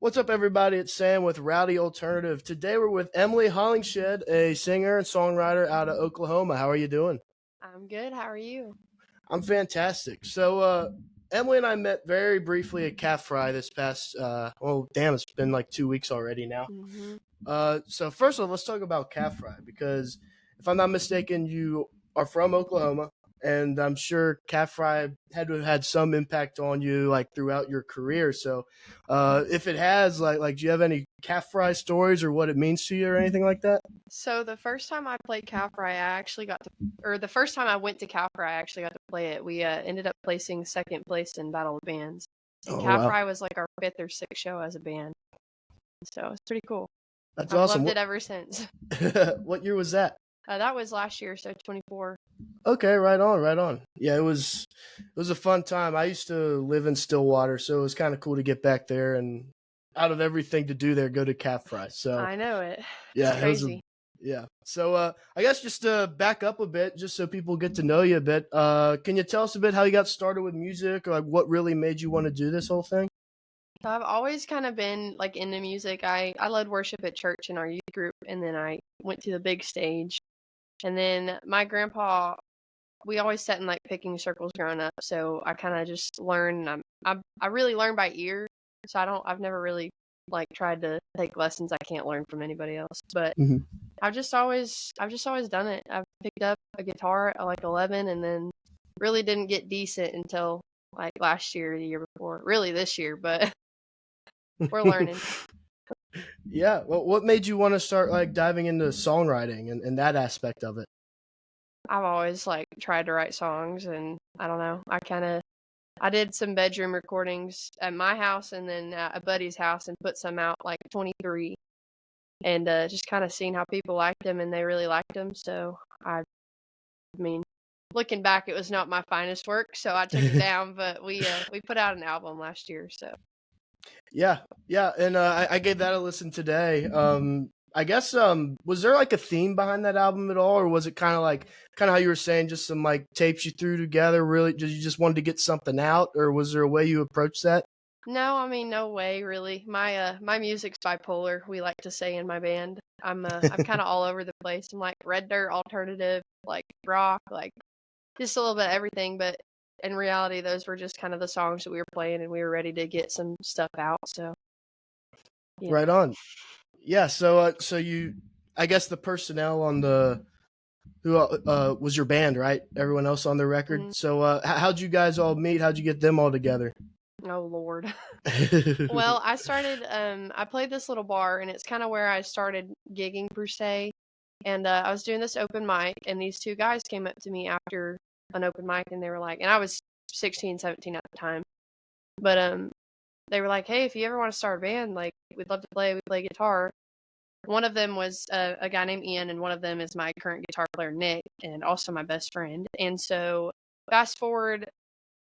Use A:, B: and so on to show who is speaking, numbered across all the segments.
A: What's up, everybody? It's Sam with Rowdy Alternative. Today we're with Emily Hollingshed, a singer and songwriter out of Oklahoma. How are you doing?
B: I'm good. How are you?
A: I'm fantastic. Emily and I met very briefly at Calffry this past, oh, damn, it's been like 2 weeks already now.
B: hmm
A: So first of all, let's talk about Calffry because if I'm not mistaken, you are from Oklahoma, and I'm sure Calffry had to have had some impact on you like throughout your career. If it has, do you have any Calffry stories or what it means to you or anything like that?
B: So the first time I played Calffry, or the first time I went to Calffry, I actually got to play it. We ended up placing second place in Battle of Bands, and
A: Oh wow,
B: Calffry was like our fifth or sixth show as a band, so it's pretty cool.
A: that's
B: I've
A: awesome.
B: loved it ever since.
A: What year was that?
B: That was last year, so 24.
A: Okay, right on, right on. Yeah, it was a fun time. I used to live in Stillwater, so it was kind of cool to get back there and out of everything to do there, go to Calffry. So
B: I know it. It's
A: yeah, it was a
B: crazy.
A: yeah. I guess just to back up a bit, just so people get to know you a bit. Can you tell us a bit how you got started with music, or like what really made you want to do this whole thing?
B: So I've always kind of been like into music. I led worship at church in our youth group, and then I went to the big stage. And then my grandpa, we always sat in like picking circles growing up, so I kind of just learned. I really learn by ear, so I've never really like tried to take lessons. I can't learn from anybody else, but
A: Hmm.
B: I've just always done it. I've picked up a guitar at like 11, and then really didn't get decent until like last year, or the year before, really this year, but we're learning.
A: Yeah. Well, what made you want to start like diving into songwriting and that aspect of it?
B: I've always like tried to write songs, and I don't know. I did some bedroom recordings at my house and then at a buddy's house and put some out like 23 and just kind of seeing how people liked them, and they really liked them. So I mean, looking back, it was not my finest work, so I took it down. But we put out an album last year, so
A: Yeah, yeah, and I gave that a listen today. I guess was there like a theme behind that album at all, or was it kind of how you were saying, just some like tapes you threw together? Really, did you just wanted to get something out, or was there a way you approached that?
B: no, I mean no way really. My music's bipolar. We like to say in my band. I'm kind of all over the place. I'm like red dirt alternative, like rock, like just a little bit of everything, but in reality, those were just kind of the songs that we were playing, and we were ready to get some stuff out. So yeah.
A: Right on. Yeah. So you, I guess the personnel on the who was your band, right? Everyone else on the record.
B: Mhm.
A: How'd you guys all meet? How'd you get them all together?
B: Oh Lord. Well, I played this little bar, and it's kind of where I started gigging per se. And I was doing this open mic, and these two guys came up to me after an open mic, and they were like, and I was 16, 17 at the time, but they were like, "Hey, if you ever want to start a band, like we'd love to play. We play guitar." One of them was a guy named Ian, and one of them is my current guitar player, Nick, and also my best friend. And so, fast forward,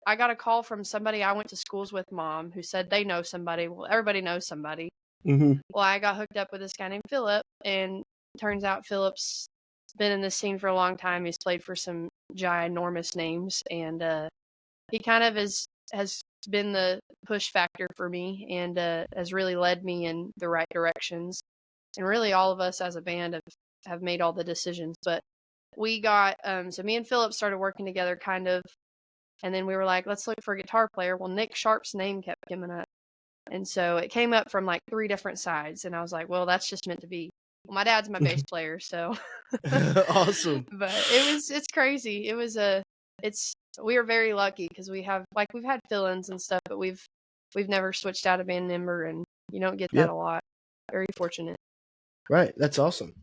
B: I got a call from somebody I went to schools with, mom, who said they know somebody. Well, everybody knows somebody.
A: Hmm.
B: Well, I got hooked up with this guy named Philip, and turns out Philip's been in this scene for a long time. He's played for some ginormous names, and he kind of has been the push factor for me, and has really led me in the right directions. And really, all of us as a band have made all the decisions. But we got so me and Philip started working together, kind of, and then we were like, let's look for a guitar player. Well, Nick Sharp's name kept coming up, and so it came up from like three different sides, and I was like, well, that's just meant to be. Well, my dad's my bass player, so
A: Awesome.
B: but it's crazy. It's we are very lucky because we've had fill-ins and stuff, but we've never switched out a band member, and you don't get
A: Yeah.
B: that a lot. Very fortunate.
A: Right. That's awesome.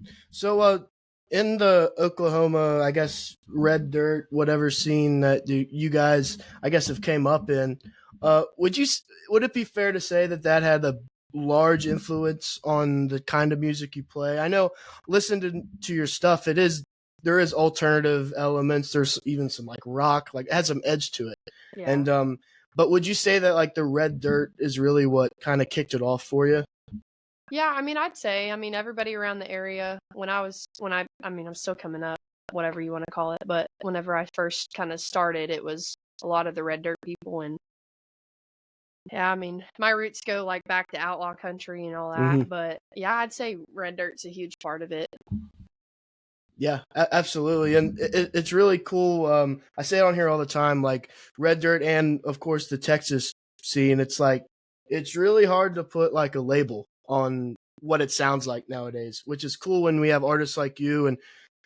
A: In the Oklahoma, I guess red dirt, whatever scene that you guys, I guess, have came up in, would it be fair to say that that had a large influence on the kind of music you play? I know, listen to your stuff. There is alternative elements. There's even some like rock, like it has some edge to it.
B: Yeah.
A: And but would you say that like the red dirt is really what kind of kicked it off for you?
B: Yeah, I mean, I'd say, I mean, everybody around the area I mean, I'm still coming up, whatever you want to call it, but whenever I first kind of started, it was a lot of the red dirt people, and Yeah, I mean, my roots go like back to outlaw country and all that,
A: Hmm.
B: but yeah, I'd say Red Dirt's a huge part of it.
A: Yeah, absolutely, and it's really cool. I say it on here all the time, like Red Dirt, and of course the Texas scene. It's like it's really hard to put like a label on what it sounds like nowadays, which is cool when we have artists like you and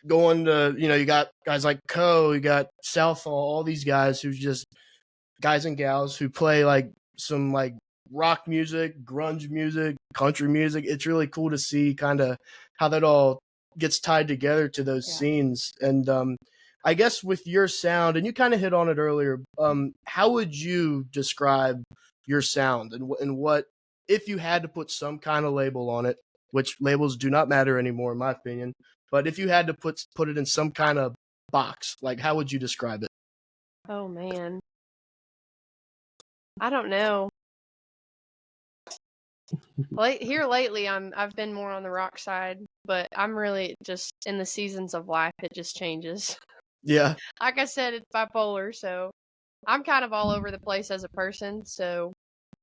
A: going to you got guys like you got Southall, all these guys who just guys and gals who play like some like rock music, grunge music, country music. It's really cool to see kind of how that all gets tied together to those
B: Yeah.
A: scenes. And I guess with your sound, and you kind of hit on it earlier, how would you describe your sound and what if you had to put some kind of label on it, which labels do not matter anymore in my opinion, but if you had to put it in some kind of box, like how would you describe it?
B: Oh man, I don't know. Here lately, I've been more on the rock side, but I'm really just in the seasons of life. It just changes.
A: Yeah.
B: Like I said, it's bipolar, so I'm kind of all over the place as a person. So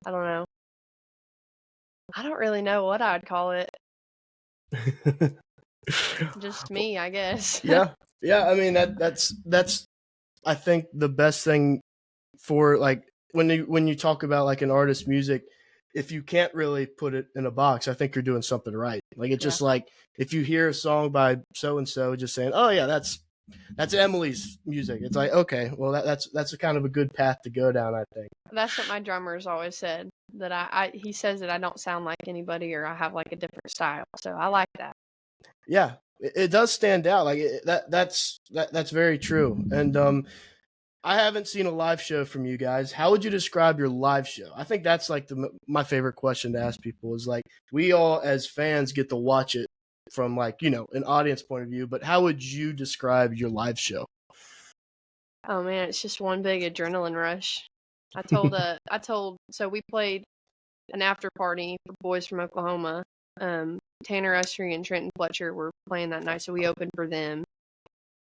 B: I don't know. I don't really know what I'd call it. Just me, I guess.
A: Yeah, yeah. I mean that's I think the best thing for like when you talk about like an artist's music, if you can't really put it in a box, I think you're doing something right. Like it's
B: Yeah,
A: just like if you hear a song by so and so, just saying, "Oh yeah, that's Emily's music." It's like okay, well that's a kind of a good path to go down. I think.
B: that's what my drummer's always said. That he says that I don't sound like anybody or I have like a different style. So I like that.
A: Yeah, it does stand out. Like that's very true. And I haven't seen a live show from you guys. How would you describe your live show? I think that's like my favorite question to ask people is like we all as fans get to watch it from like an audience point of view, but how would you describe your live show?
B: Oh man, it's just one big adrenaline rush. So we played an after party for boys from Oklahoma. Tanner Usry and Trenton Fletcher were playing that night, so we opened for them.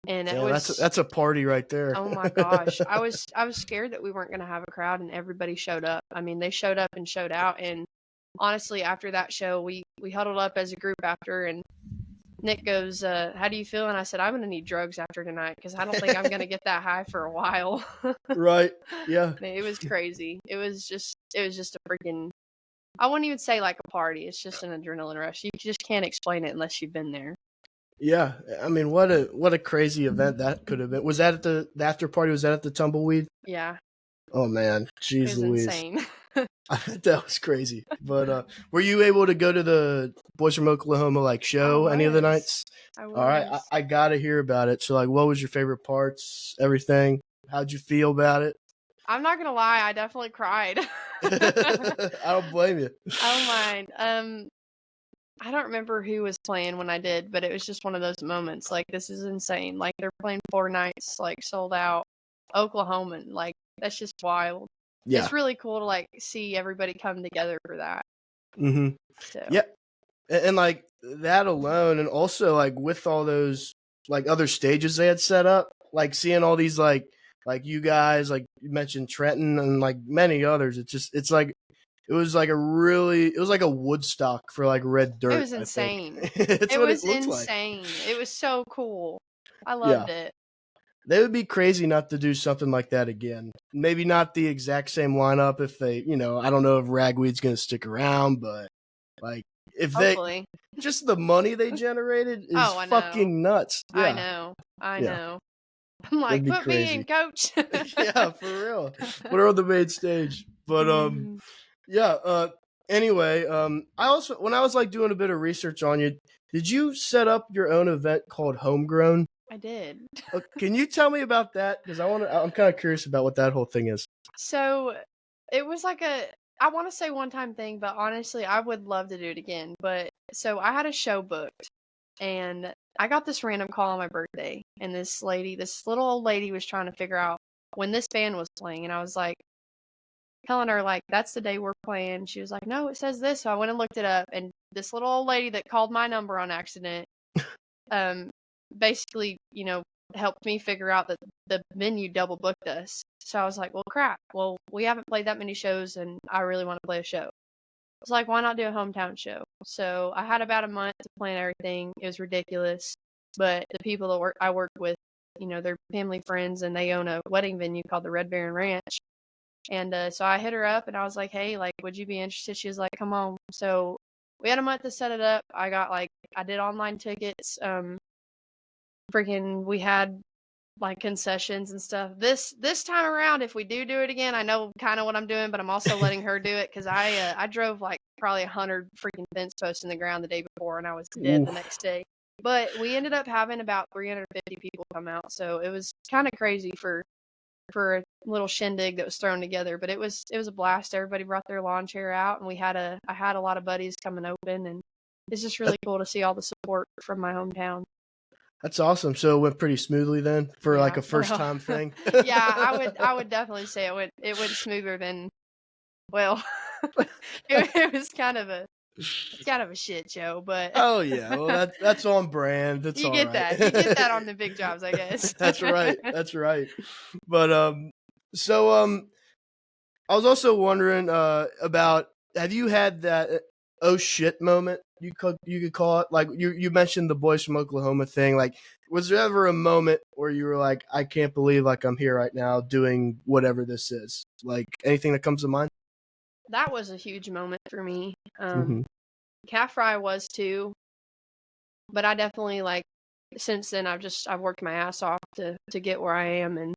B: And it
A: Damn,
B: was,
A: that's a party right there.
B: oh my gosh, I was scared that we weren't gonna have a crowd, and everybody showed up. I mean, they showed up and showed out. And honestly, after that show, we huddled up as a group after, and Nick goes, "How do you feel?" And I said, "I'm gonna need drugs after tonight because I don't think I'm gonna get that high for a while."
A: Right. Yeah.
B: Man, it was crazy. It was just a freaking. I wouldn't even say like a party. It's just an adrenaline rush. You just can't explain it unless you've been there.
A: Yeah. I mean, what a crazy event that could have been. Was that at the after party? Was that at the Tumbleweed?
B: Yeah,
A: Oh man,
B: it
A: jeez
B: was
A: Louise.
B: insane.
A: I bet that was crazy. But were you able to go to the Boys from Oklahoma like
B: I
A: show any of the
B: was.
A: nights?
B: I
A: All right,
B: was.
A: I gotta hear about it. So like, what was your favorite parts? Everything? How'd you feel about it?
B: I'm not gonna lie, I definitely cried.
A: I don't blame you.
B: I don't mind. I don't remember who was playing when I did, but it was just one of those moments. Like, this is insane. Like, they're playing 4 nights, like sold out, Oklahoman. Like, that's just wild.
A: Yeah.
B: It's really cool to like see everybody come together for that.
A: Mm-hmm.
B: So,
A: Yeah, and like that alone, and also like with all those like other stages they had set up, like seeing all these like you guys, like you mentioned Trenton and like many others. It's like it was like a Woodstock for like Red
B: it
A: Dirt.
B: was
A: I think
B: insane.
A: it's
B: It
A: what it
B: was
A: looked like.
B: insane. It was so cool. I
A: Yeah,
B: loved it.
A: they would be crazy not to do something like that again. Maybe not the exact same lineup if they, I don't know if Ragweed's going to stick around, but like if they
B: Hopefully.
A: just the money they generated is
B: Oh, I know.
A: fucking nuts.
B: I
A: Yeah,
B: know. I
A: yeah,
B: know. I'm
A: it'd
B: like,
A: be
B: put me in,
A: crazy.
B: coach.
A: Yeah, for real. Put her on the main stage. But
B: Mhm.
A: yeah. Anyway, I also when I was like doing a bit of research on you, did you set up your own event called Homegrown?
B: I did.
A: Can you tell me about that? Because I'm kind of curious about what that whole thing is.
B: So it was like I want to say one time thing, but honestly, I would love to do it again. But so I had a show booked and I got this random call on my birthday. And this little old lady was trying to figure out when this band was playing. And I was like, telling her, like, that's the day we're playing. She was like, no, it says this. So I went and looked it up. And this little old lady that called my number on accident, um, basically, helped me figure out that the venue double booked us. So I was like, well, crap. Well, we haven't played that many shows, and I really want to play a show. I was like, why not do a hometown show? So I had about a month to plan everything. It was ridiculous, but the people that I worked with, they're family friends, and they own a wedding venue called the Red Baron Ranch. And so I hit her up, and I was like, hey, like, would you be interested? She was like, come on. So we had a month to set it up. I did online tickets. We had like concessions and stuff. This time around, if we do it again, I know kind of what I'm doing, but I'm also letting her do it because I drove like probably 100 freaking fence posts in the ground the day before, and I was dead the next day. But we ended up having about 350 people come out, so it was kind of crazy for a little shindig that was thrown together. But it was a blast. Everybody brought their lawn chair out, and I had a lot of buddies coming open, and it's just really cool to see all the support from my hometown.
A: That's awesome. So it went pretty smoothly then for like a first time thing.
B: Yeah, I would definitely say it went smoother than, well, it was kind of a shit show, but
A: Oh yeah, well that's on brand. That's
B: you
A: all
B: get
A: right.
B: that. You get that on the big jobs, I guess.
A: That's right. That's right. But I was also wondering about, have you had that oh shit moment, you could call it? Like you mentioned the Boys from Oklahoma thing. Like, was there ever a moment where you were like, I can't believe like I'm here right now doing whatever this is? Like anything that comes to mind?
B: That was a huge moment for me.
A: Mm-hmm.
B: Calffry was too, but I definitely, like, since then I've worked my ass off to get where I am, and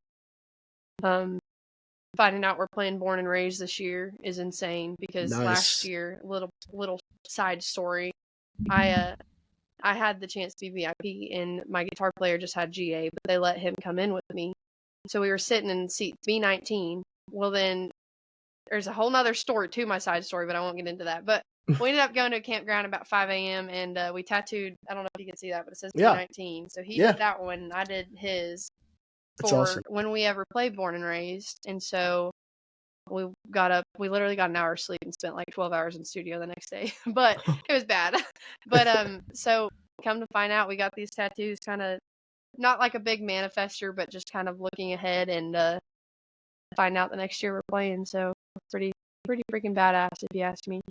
B: um finding out we're playing Born and Raised this year is insane because last
A: Nice.
B: year, little side story, I had the chance to be VIP, and my guitar player just had GA, but they let him come in with me. So we were sitting in seat B19. Well, then there's a whole nother story to my side story, but I won't get into that. But we ended up going to a campground about 5 a.m. and we tattooed. I don't know if you can see that, but it says
A: Yeah.
B: B19. So he
A: Yeah.
B: did that one, and I did his
A: That's
B: for
A: awesome.
B: when we ever played Born and Raised. And so we got up, we literally got an hour's sleep and spent like 12 hours in the studio the next day. But it was bad. But so come to find out, we got these tattoos kind of not like a big manifester, but just kind of looking ahead and find out the next year we're playing. So pretty freaking badass if you ask me.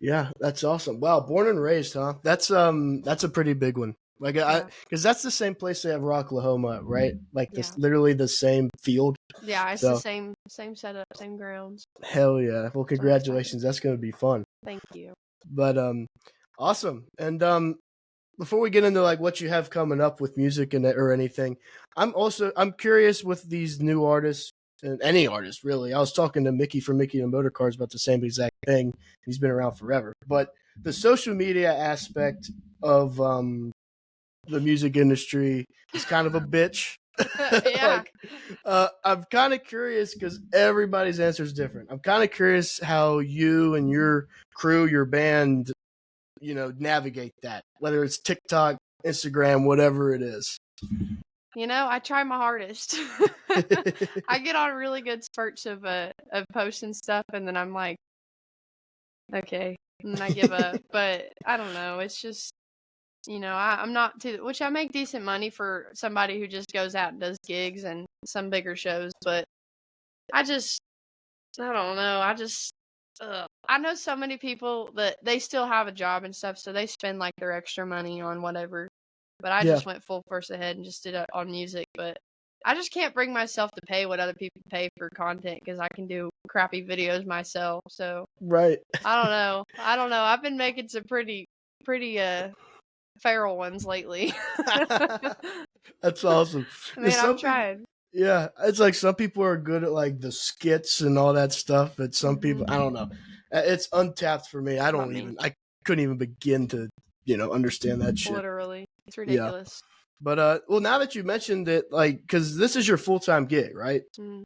A: Yeah, that's awesome. Wow, Born and Raised, huh? That's a pretty big one. Like because that's the same place they have Rocklahoma, right? Like
B: Yeah.
A: this, literally the same field.
B: Yeah, it's the
A: So
B: same setup, same grounds.
A: hell yeah. Well, congratulations. That's gonna be fun.
B: Thank you.
A: But awesome. And before we get into like what you have coming up with music and or anything, I'm curious with these new artists and any artist really. I was talking to Mickey from Mickey and Motor Cars about the same exact thing. He's been around forever, but the social media aspect of the music industry is kind of a bitch.
B: Yeah.
A: Like, I'm kind of curious because everybody's answer is different. I'm kind of curious how you and your crew, your band, navigate that, whether it's TikTok, Instagram, whatever it is.
B: I try my hardest. I get on really good spurts of posting stuff, and then I'm like, okay, and then I give up. But I don't know. It's just, I'm not too, which I make decent money for somebody who just goes out and does gigs and some bigger shows. But I don't know. I know so many people that they still have a job and stuff, so they spend like their extra money on whatever. But I
A: Yeah.
B: just went full force ahead and just did it on music. But I just can't bring myself to pay what other people pay for content because I can do crappy videos myself. So
A: Right.
B: I don't know. I've been making some pretty feral ones lately.
A: That's awesome.
B: Man, I'm
A: Some people,
B: trying.
A: yeah, it's like some people are good at like the skits and all that stuff, but some people, I don't know. It's untapped for me.
B: Not me.
A: I couldn't even begin to, understand that shit.
B: Literally. It's
A: Yeah.
B: ridiculous.
A: But well, now that you mentioned it, like, because this is your full-time gig, right?
B: Mm.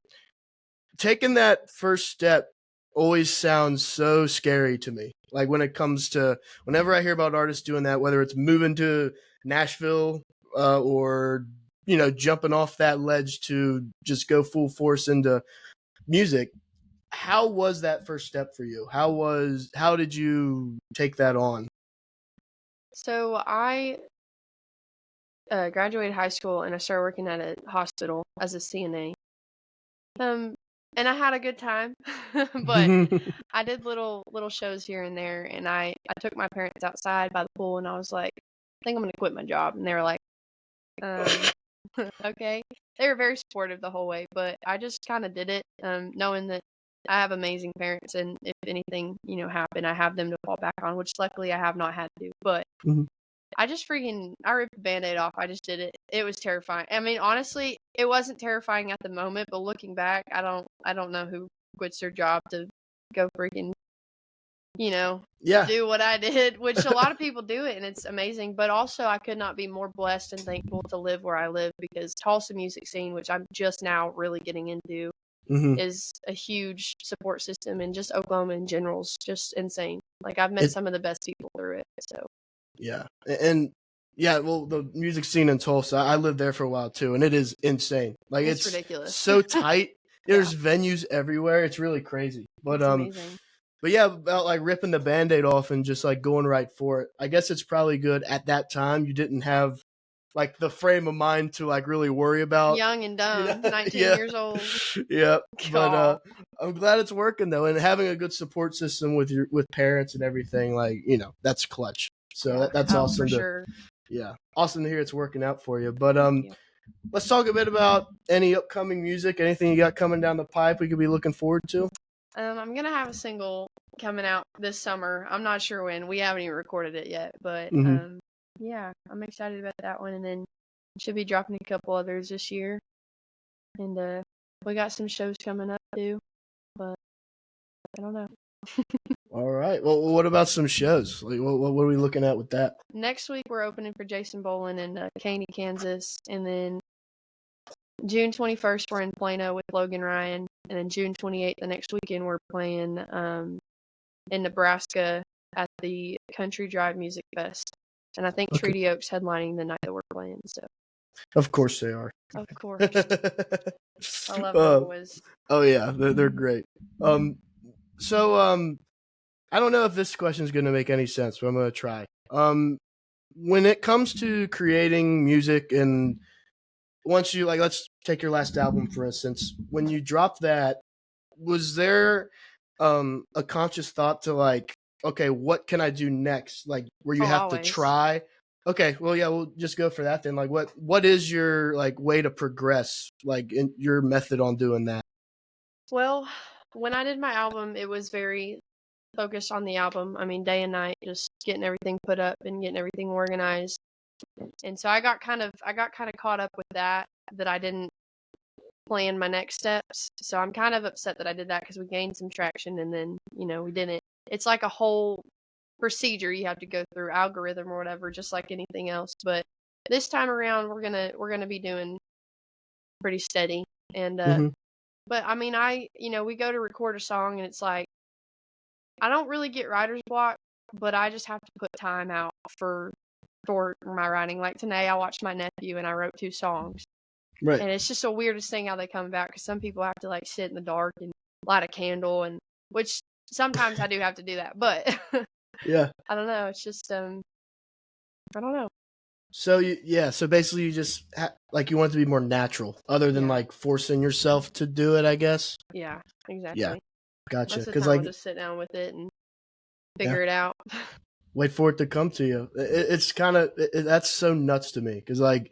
A: Taking that first step always sounds so scary to me. Like when it comes to whenever I hear about artists doing that, whether it's moving to Nashville or jumping off that ledge to just go full force into music. How was that first step for you? How did you take that on?
B: So graduated high school and I started working at a hospital as a CNA. And I had a good time, but I did little shows here and there, and I took my parents outside by the pool, and I was like, I think I'm gonna quit my job, and they were like, um, okay. They were very supportive the whole way, but I just kind of did it, knowing that I have amazing parents, and if anything, happened, I have them to fall back on, which luckily I have not had to. But
A: Mhm.
B: I ripped the Band-Aid off. I just did it. It was terrifying. I mean, honestly, it wasn't terrifying at the moment, but looking back, I don't know who quits their job to go freaking,
A: Yeah.
B: do what I did, which a lot of people do it and it's amazing. But also I could not be more blessed and thankful to live where I live, because Tulsa music scene, which I'm just now really getting into,
A: Mhm.
B: is a huge support system, and just Oklahoma in general is just insane. Like, I've met
A: It
B: some of the best people through it. So
A: Yeah, and yeah, well, the music scene in Tulsa, I lived there for a while too, and it is insane. Like
B: it's
A: it's
B: ridiculous.
A: so tight.
B: Yeah.
A: There's venues everywhere. It's really crazy.
B: It's amazing.
A: But yeah, about like ripping the Band-Aid off and just like going right for it. I guess it's probably good at that time you didn't have like the frame of mind to like really worry about,
B: Young and dumb, 19
A: yeah.
B: years old.
A: Yeah, but
B: Aw.
A: I'm glad it's working though, and having a good support system with parents and everything, like that's clutch. So
B: Yeah.
A: that's
B: Oh, for
A: awesome to
B: sure.
A: yeah, awesome to hear it's working out for you. But
B: Thank you.
A: let's talk a bit about any upcoming music, anything you got coming down the pipe we could be looking forward to.
B: I'm gonna have a single coming out this summer. I'm not sure when. We haven't even recorded it yet, but
A: Mm-hmm.
B: yeah, I'm excited about that one, and then should be dropping a couple others this year. And we got some shows coming up too, but I don't know.
A: All right. Well, what about some shows? Like, what are we looking at with that?
B: Next week we're opening for Jason Boland in Caney, Kansas, and then June 21st we're in Plano with Logan Ryan, and then June 28th the next weekend we're playing in Nebraska at the Country Drive Music Fest, and I think
A: Okay.
B: Treaty Oaks headlining the night that we're playing. So
A: Of course they are.
B: of course, I love the boys.
A: Oh yeah, they're great. So I don't know if this question is going to make any sense, but I'm going to try. When it comes to creating music, and once you like, let's take your last album for instance. When you dropped that, was there a conscious thought to like, okay, what can I do next? Like, where you
B: Oh,
A: have to
B: always.
A: try. Okay, well, yeah, we'll just go for that then. Like, what is your like way to progress? Like, in your method on doing that?
B: Well, when I did my album, it was very focused on the album. I mean, day and night, just getting everything put up and getting everything organized. And so I got kind of caught up with that I didn't plan my next steps. So I'm kind of upset that I did that, because we gained some traction and then, we didn't. It's like a whole procedure you have to go through, algorithm or whatever, just like anything else. But this time around we're gonna be doing pretty steady. And
A: Mm-hmm.
B: but I mean, we go to record a song and it's like, I don't really get writer's block, but I just have to put time out for my writing. Like today I watched my nephew and I wrote 2 songs.
A: Right.
B: And it's just the weirdest thing how they come about, because some people have to like sit in the dark and light a candle, and which sometimes I do have to do that, but
A: Yeah.
B: I don't know. It's just I don't know.
A: So so basically you just like you want it to be more natural, other than
B: Yeah.
A: like forcing yourself to do it, I guess.
B: Yeah, exactly.
A: Yeah, gotcha.
B: Most of the
A: Because
B: time
A: like,
B: I'll just sit down with it and figure it out.
A: wait for it to come to you. It's kind of that's so nuts to me because like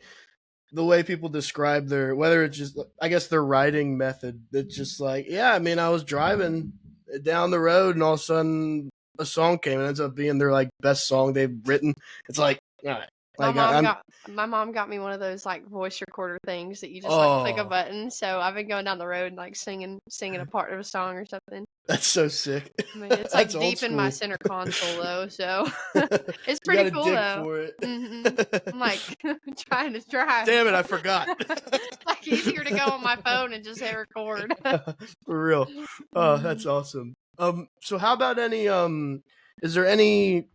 A: the way people describe their whether it's just I guess their writing method. It's just like I mean I was driving down the road and all of a sudden a song came and it ends up being their like best song they've written. It's like all right.
B: My
A: Like
B: mom got me one of those like voice recorder things that you just like click a
A: oh,
B: button. So I've been going down the road and like singing a part of a song or something.
A: that's so sick.
B: I mean, it's like
A: That's old
B: deep in my
A: school.
B: center console though, so it's
A: You
B: pretty
A: gotta
B: cool
A: dig
B: though.
A: for it.
B: I'm like trying to drive.
A: Damn it, I forgot.
B: Like easier to go on my phone and just hit record.
A: For real. Oh, that's awesome. So how about any is there any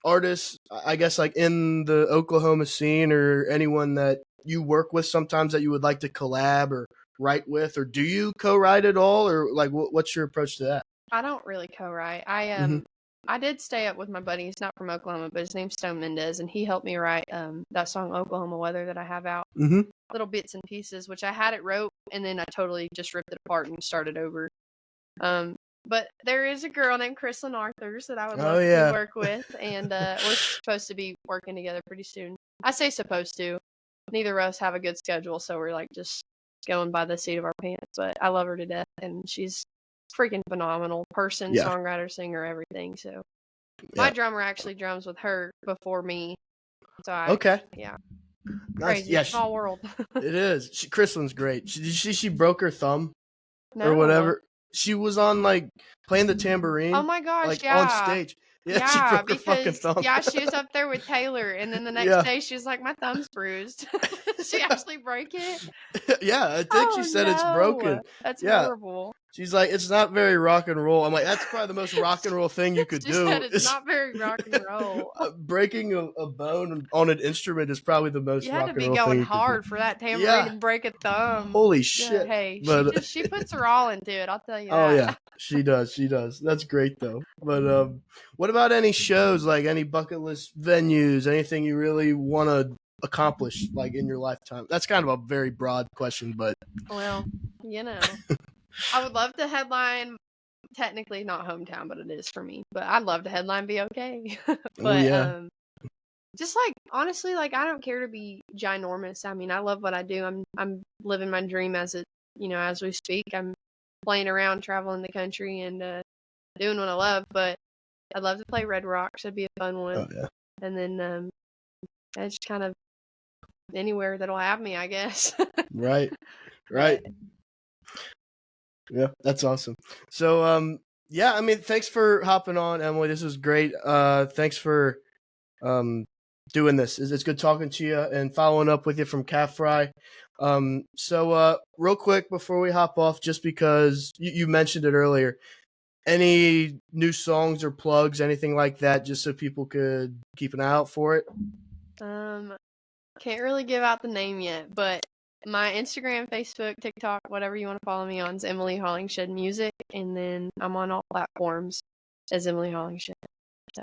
A: artists I guess like in the Oklahoma scene or anyone that you work with sometimes that you would like to collab or write with, or do you co-write at all, or like what's your approach to that?
B: I don't really co-write.
A: Mhm.
B: I did stay up with my buddy. He's not from Oklahoma, but his name's Stone Mendez, and he helped me write that song Oklahoma Weather that I have out.
A: Mm-hmm.
B: Little bits and pieces, which I had it wrote, and then I totally just ripped it apart and started over. But there is a girl named Kristlyn Arthurs that I would love to work with, and we're supposed to be working together pretty soon. I say supposed to. Neither of us have a good schedule, so we're like just going by the seat of our pants. But I love her to death, and she's freaking phenomenal person, songwriter, singer, everything. So my drummer actually drums with her before me. So yeah.
A: Nice.
B: Crazy, small world.
A: It is. Kristlyn's great. She broke her thumb or whatever. She was on like playing the tambourine.
B: Oh my gosh,
A: like on stage. Yeah, she broke her fucking thumb.
B: Yeah, she was up there with Taylor, and then the next day she was like, my thumb's bruised. She actually broke it?
A: Yeah, I think she said it's broken.
B: That's horrible.
A: She's like, it's not very rock and roll. I'm like, that's probably the most rock and roll thing you could do.
B: Said it's not very rock and roll.
A: Breaking a bone on an instrument is probably the most rock and roll thing.
B: You had to be going hard for that tambourine to break a thumb.
A: Holy shit.
B: Hey, she puts her all into it, I'll tell you that.
A: Oh, yeah, she does. That's great, though. But what about any shows, like any bucket list venues, anything you really want to accomplish, like in your lifetime? That's kind of a very broad question, but.
B: Well, I would love to headline, technically not hometown, but it is for me. But I'd love to headline BOK. But just like honestly, like I don't care to be ginormous. I mean, I love what I do. I'm living my dream as we speak. I'm playing around, traveling the country, and doing what I love. But I'd love to play Red Rocks. It'd be a fun one.
A: Oh, yeah.
B: And then it's kind of anywhere that'll have me, I guess.
A: Right. Yeah, that's awesome. So, I mean, thanks for hopping on, Emily. This was great. Thanks for doing this. It's good talking to you and following up with you from Calffry. So, real quick before we hop off, just because you mentioned it earlier, any new songs or plugs, anything like that, just so people could keep an eye out for it?
B: Can't really give out the name yet, but my Instagram, Facebook, TikTok, whatever you want to follow me on is Emily Hollingshed Music, and then I'm on all platforms as Emily Hollingshed. So.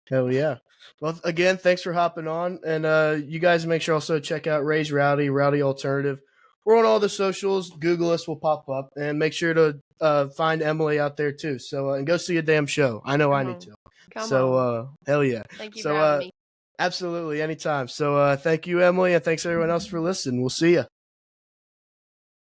A: Hell yeah. Well, again, thanks for hopping on, and you guys make sure also check out Ray's Rowdy Alternative. We're on all the socials. Google us, we'll pop up, and make sure to find Emily out there too. So, and go see a damn show. I know I need to.
B: Come on.
A: Hell yeah.
B: Thank you for having me.
A: Absolutely, anytime. So thank you, Emily, and thanks everyone else for listening. We'll see you.